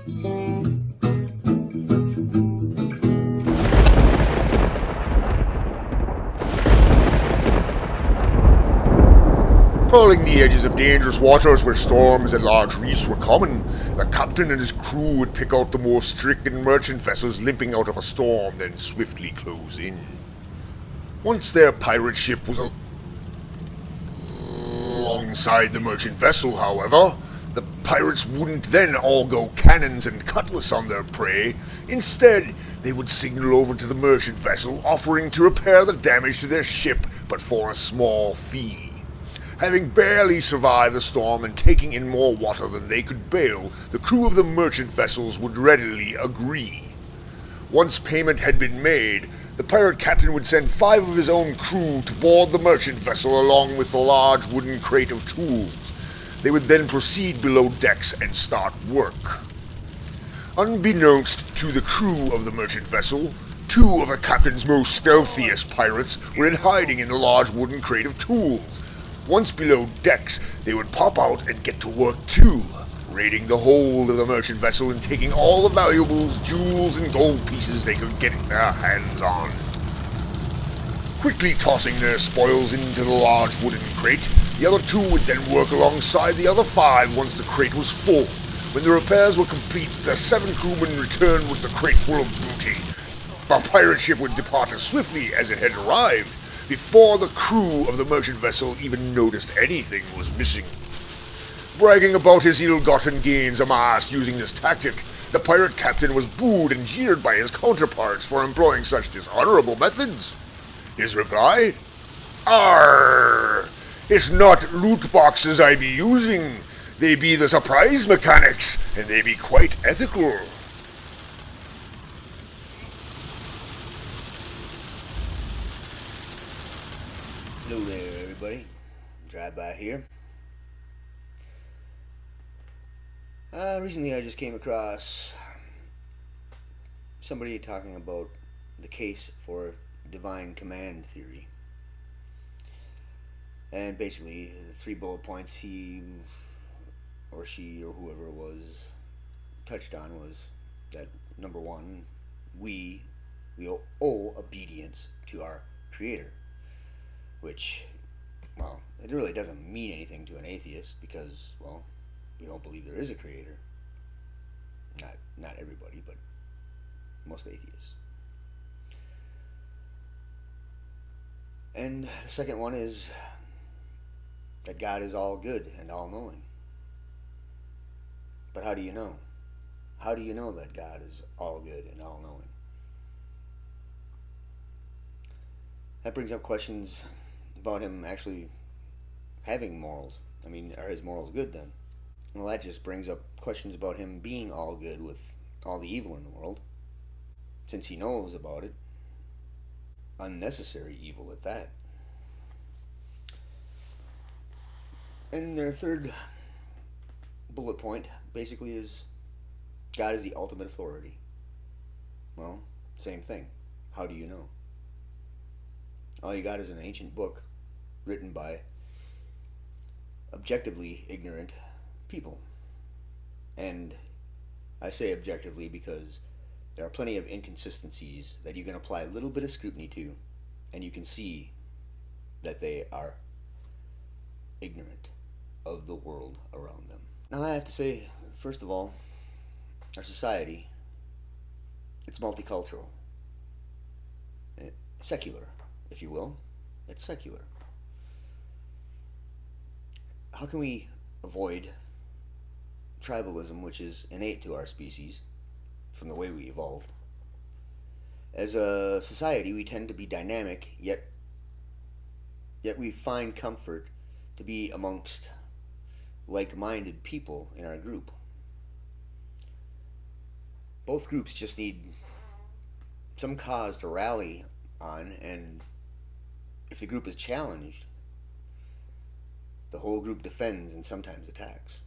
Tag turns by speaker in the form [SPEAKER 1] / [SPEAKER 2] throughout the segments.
[SPEAKER 1] Patrolling the edges of dangerous waters where storms and large reefs were common, the captain and his crew would pick out the more stricken merchant vessels limping out of a storm, then swiftly close in. Once their pirate ship was alongside the merchant vessel, however, the pirates wouldn't then all go cannons and cutlass on their prey. Instead, they would signal over to the merchant vessel, offering to repair the damage to their ship, but for a small fee. Having barely survived the storm and taking in more water than they could bail, the crew of the merchant vessels would readily agree. Once payment had been made, the pirate captain would send 5 of his own crew to board the merchant vessel along with the large wooden crate of tools. They would then proceed below decks and start work. Unbeknownst to the crew of the merchant vessel, 2 of the captain's most stealthiest pirates were in hiding in the large wooden crate of tools. Once below decks, they would pop out and get to work too, raiding the hold of the merchant vessel and taking all the valuables, jewels, and gold pieces they could get their hands on. Quickly tossing their spoils into the large wooden crate, the other 2 would then work alongside the other 5 once the crate was full. When the repairs were complete, the 7 crewmen returned with the crate full of booty. The pirate ship would depart as swiftly as it had arrived, before the crew of the merchant vessel even noticed anything was missing. Bragging about his ill-gotten gains amassed using this tactic, the pirate captain was booed and jeered by his counterparts for employing such dishonorable methods. His reply? Arr! It's not loot boxes I be using. They be the surprise mechanics, and they be quite ethical.
[SPEAKER 2] Hello there, everybody. DriveBYE here. Recently I just came across somebody talking about the case for divine command theory. And basically, the 3 bullet points he or she or whoever it was touched on was that, number 1, we owe obedience to our Creator. Which, well, it really doesn't mean anything to an atheist because, well, we don't believe there is a creator. Not everybody, but most atheists. And the second one is that God is all good and all-knowing. But how do you know? How do you know that God is all good and all-knowing? That brings up questions about him actually having morals. I mean, are his morals good then? Well, that just brings up questions about him being all good with all the evil in the world, since he knows about it. Unnecessary evil at that. And their third bullet point basically is God is the ultimate authority. Well, same thing. How do you know? All you got is an ancient book written by objectively ignorant people. And I say objectively because there are plenty of inconsistencies that you can apply a little bit of scrutiny to, and you can see that they are ignorant of the world around them. Now I have to say, first of all, our society, it's multicultural. Secular, if you will. It's secular. How can we avoid tribalism, which is innate to our species from the way we evolved? As a society, we tend to be dynamic, yet we find comfort to be amongst like-minded people in our group. Both groups just need some cause to rally on, and if the group is challenged, the whole group defends and sometimes attacks.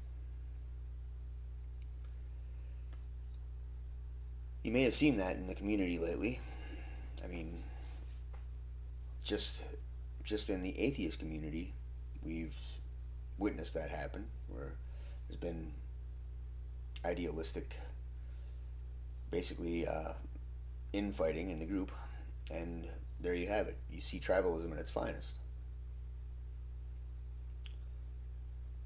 [SPEAKER 2] You may have seen that in the community lately. I mean, just in the atheist community, we've witnessed that happen, where there's been idealistic basically infighting in the group, and there you have it. You see tribalism at its finest.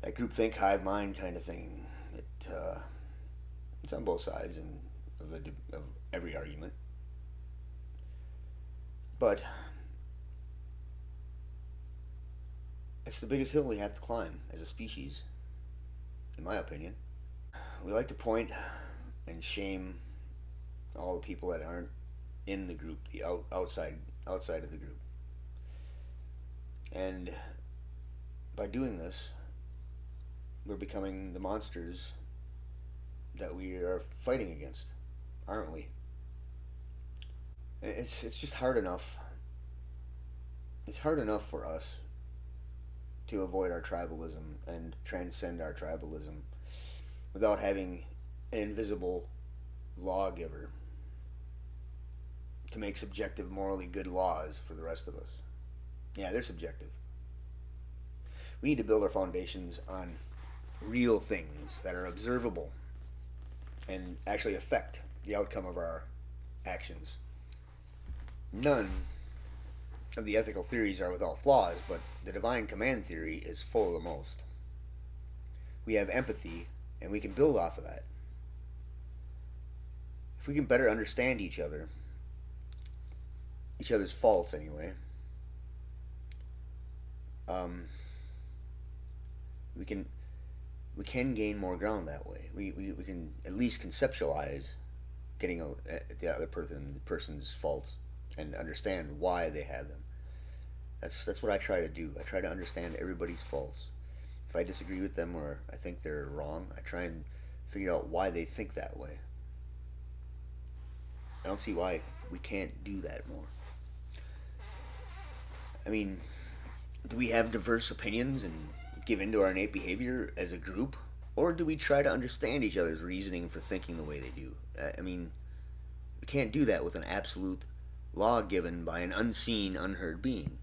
[SPEAKER 2] That groupthink, hive mind kind of thing. It's on both sides of every argument, but it's the biggest hill we have to climb as a species, in my opinion. We like to point and shame all the people that aren't in the group, the outside of the group, and by doing this, we're becoming the monsters that we are fighting against, aren't we? It's just hard enough. It's hard enough for us to avoid our tribalism and transcend our tribalism without having an invisible lawgiver to make subjective, morally good laws for the rest of us. Yeah, they're subjective. We need to build our foundations on real things that are observable and actually affect the outcome of our actions. None of the ethical theories are without flaws, but the divine command theory is full of the most. We have empathy, and we can build off of that. If we can better understand each other's faults anyway, we can gain more ground that way. We can at least conceptualize getting at the other person's faults and understand why they have them. That's what I try to do. I try to understand everybody's faults. If I disagree with them or I think they're wrong, I try and figure out why they think that way. I don't see why we can't do that more. I mean, do we have diverse opinions and give in to our innate behavior as a group? Or do we try to understand each other's reasoning for thinking the way they do? I mean, we can't do that with an absolute law given by an unseen, unheard being.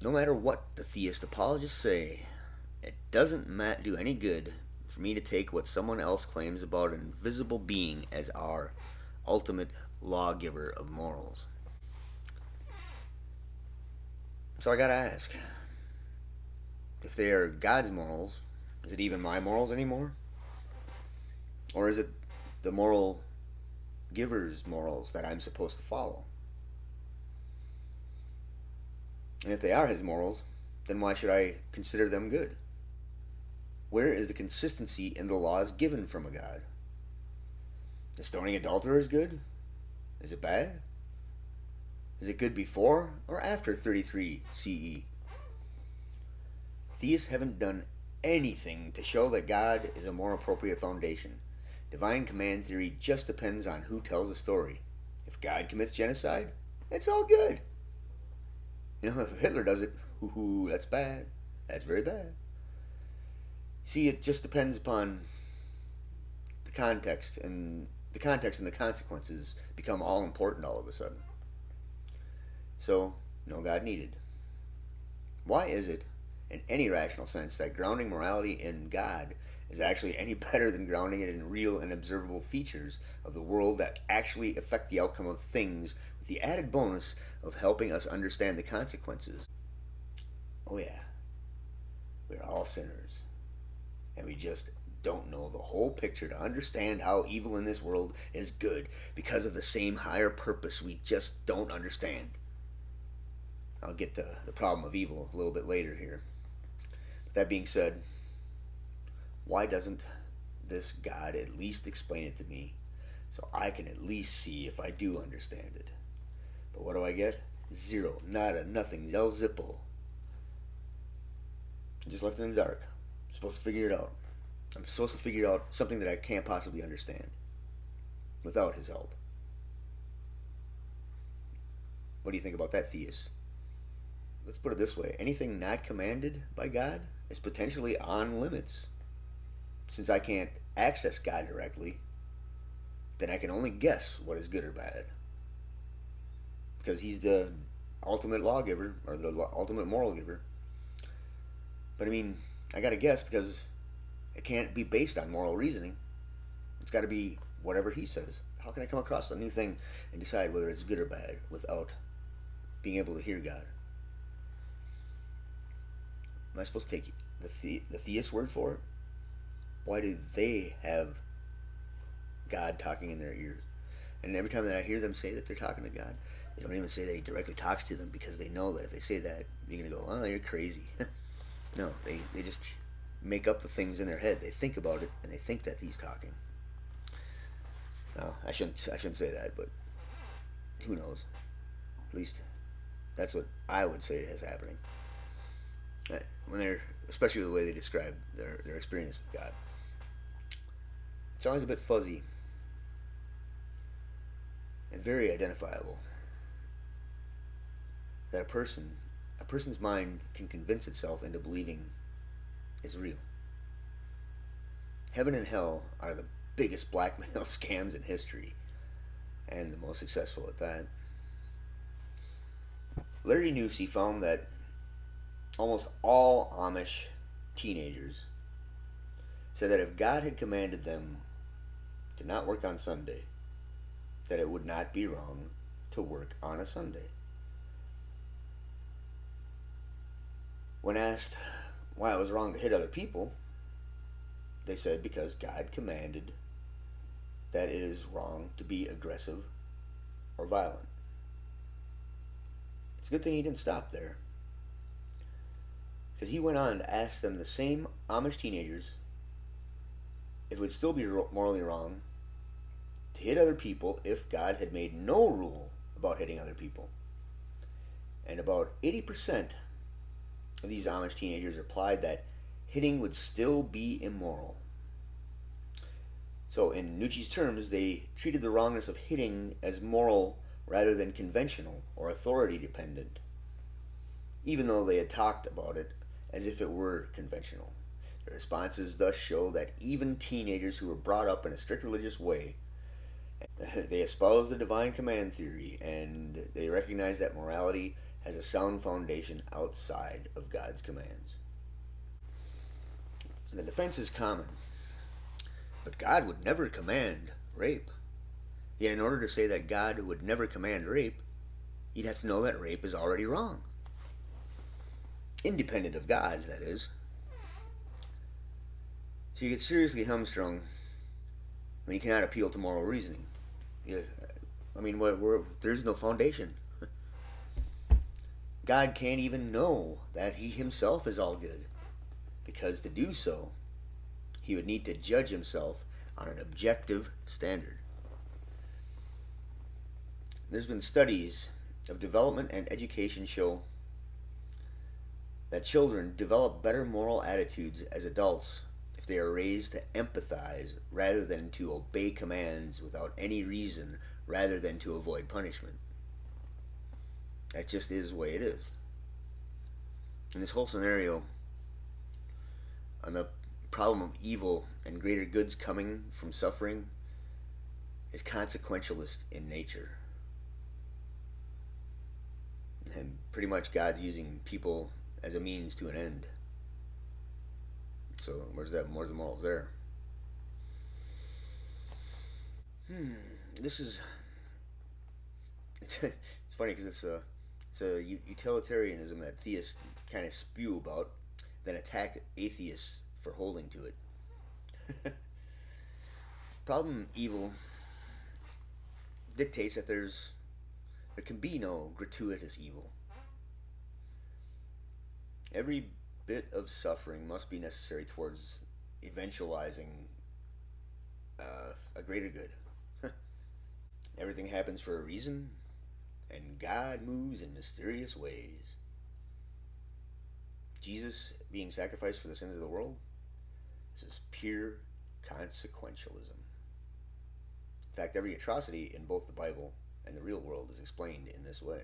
[SPEAKER 2] No matter what the theist apologists say, it doesn't do any good for me to take what someone else claims about an invisible being as our ultimate lawgiver of morals. So I gotta ask, if they are God's morals, is it even my morals anymore? Or is it the moral giver's morals that I'm supposed to follow? And if they are his morals, then why should I consider them good? Where is the consistency in the laws given from a God? Is stoning adulterers good? Is it bad? Is it good before or after 33 CE? Theists haven't done anything to show that God is a more appropriate foundation. Divine command theory just depends on who tells the story. If God commits genocide, it's all good. You know, if Hitler does it, ooh, that's bad. That's very bad. See, it just depends upon the context, and the consequences become all important all of a sudden. So, no God needed. Why is it, in any rational sense, that grounding morality in God is actually any better than grounding it in real and observable features of the world that actually affect the outcome of things, with the added bonus of helping us understand the consequences? Oh yeah, we're all sinners, and we just don't know the whole picture to understand how evil in this world is good because of the same higher purpose we just don't understand. I'll get to the problem of evil a little bit later here. But that being said, why doesn't this God at least explain it to me so I can at least see if I do understand it? But what do I get? Zero, nada, nothing, El Zippo. I'm just left in the dark. I'm supposed to figure it out. I'm supposed to figure out something that I can't possibly understand without his help. What do you think about that, theist? Let's put it this way. Anything not commanded by God is potentially on limits. Since I can't access God directly, then I can only guess what is good or bad. Because he's the ultimate lawgiver, or the ultimate moral giver. But I mean, I gotta guess because it can't be based on moral reasoning. It's got to be whatever he says. How can I come across a new thing and decide whether it's good or bad without being able to hear God? Am I supposed to take the theist word for it? Why do they have God talking in their ears? And every time that I hear them say that they're talking to God, they don't even say that he directly talks to them, because they know that if they say that, you're going to go, oh, you're crazy. No, they just make up the things in their head. They think about it, and they think that he's talking. No, I shouldn't say that, but who knows? At least that's what I would say is happening. When they're, especially the way they describe their experience with God. It's always a bit fuzzy and very identifiable. That a person's mind can convince itself into believing is real. Heaven and hell are the biggest blackmail scams in history, and the most successful at that. Larry Nussi found that almost all Amish teenagers said that if God had commanded them to not work on Sunday, that it would not be wrong to work on a Sunday. When asked why it was wrong to hit other people, they said because God commanded that it is wrong to be aggressive or violent. It's a good thing he didn't stop there, because he went on to ask them, the same Amish teenagers, if it would still be morally wrong to hit other people if God had made no rule about hitting other people. And about 80% of these Amish teenagers replied that hitting would still be immoral. So, in Nucci's terms, they treated the wrongness of hitting as moral rather than conventional or authority dependent, even though they had talked about it as if it were conventional. Their responses thus show that even teenagers who were brought up in a strict religious way, they espouse the divine command theory, and they recognize that morality has a sound foundation outside of God's commands. And the defense is common. But God would never command rape. Yet in order to say that God would never command rape, you'd have to know that rape is already wrong. Independent of God, that is. So you get seriously hamstrung when you cannot appeal to moral reasoning. There's no foundation. God can't even know that he himself is all good, because to do so, he would need to judge himself on an objective standard. There's been studies of development and education show that children develop better moral attitudes as adults if they are raised to empathize rather than to obey commands without any reason, rather than to avoid punishment. That just is the way it is. In this whole scenario, on the problem of evil and greater goods coming from suffering, is consequentialist in nature. And pretty much God's using people as a means to an end. So where's the morals there? It's funny because it's a utilitarianism that theists kind of spew about, then attack atheists for holding to it. Problem evil dictates that there can be no gratuitous evil. Every bit of suffering must be necessary towards eventualizing a greater good. Everything happens for a reason, and God moves in mysterious ways. Jesus being sacrificed for the sins of the world, this is pure consequentialism. In fact, every atrocity in both the Bible and the real world is explained in this way.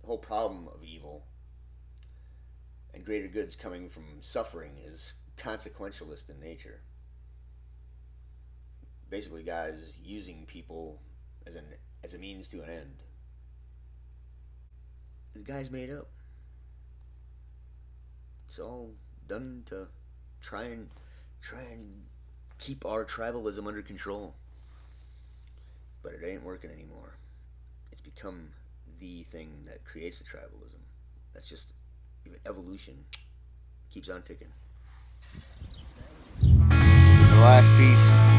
[SPEAKER 2] The whole problem of evil and greater goods coming from suffering is consequentialist in nature. Basically, God is using people as a means to an end. The guy's made up. It's all done to try and keep our tribalism under control. But it ain't working anymore. It's become the thing that creates the tribalism. That's just evolution. Keeps on ticking. The last piece.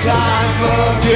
[SPEAKER 3] Time of